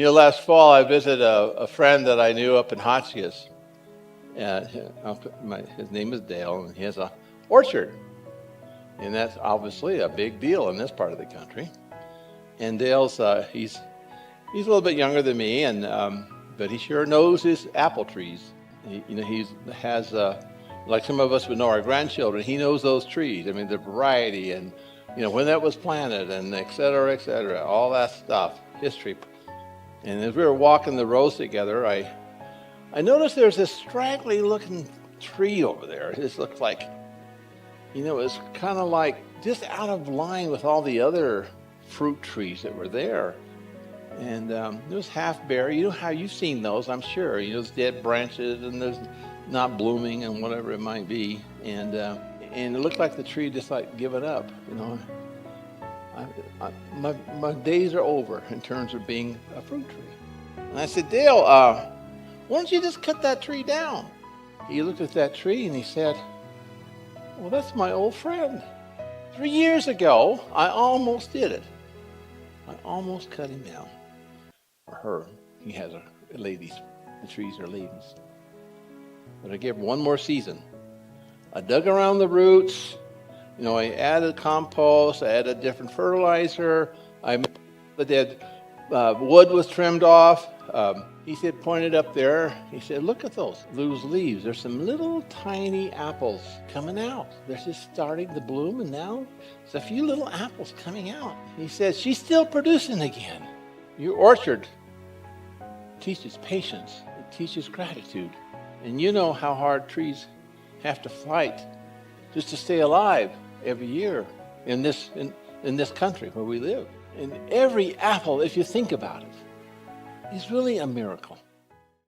Last fall I visited a friend that I knew up in Hotchkiss. And his name is Dale, and he has a orchard. And that's obviously a big deal in this part of the country. And Dale's, he's a little bit younger than me, and but he sure knows his apple trees. He has, like some of us would know our grandchildren, he knows those trees. I mean, the variety and, when that was planted and et cetera, all that stuff, history. And as we were walking the rows together, I noticed there's this straggly looking tree over there. It just looked like, it's kind of like just out of line with all the other fruit trees that were there. And it was half bare. You know how you've seen those, I'm sure. Those dead branches and there's not blooming and whatever it might be. And it looked like the tree just like given up. My days are over in terms of being a fruit tree. And I said, Dale, why don't you just cut that tree down? He looked at that tree and he said, well, that's my old friend. 3 years ago, I almost did it. I almost cut him down. Or her. He has ladies. The trees are ladies. But I gave her one more season. I dug around the roots. I added compost. I added different fertilizer. The dead wood was trimmed off. He said, pointed up there, he said, look at those leaves. There's some little tiny apples coming out. They're just starting to bloom, and now there's a few little apples coming out. He said, she's still producing again. Your orchard teaches patience. It teaches gratitude. And you know how hard trees have to fight just to stay alive every year in this country where we live. And every apple, if you think about it, is really a miracle.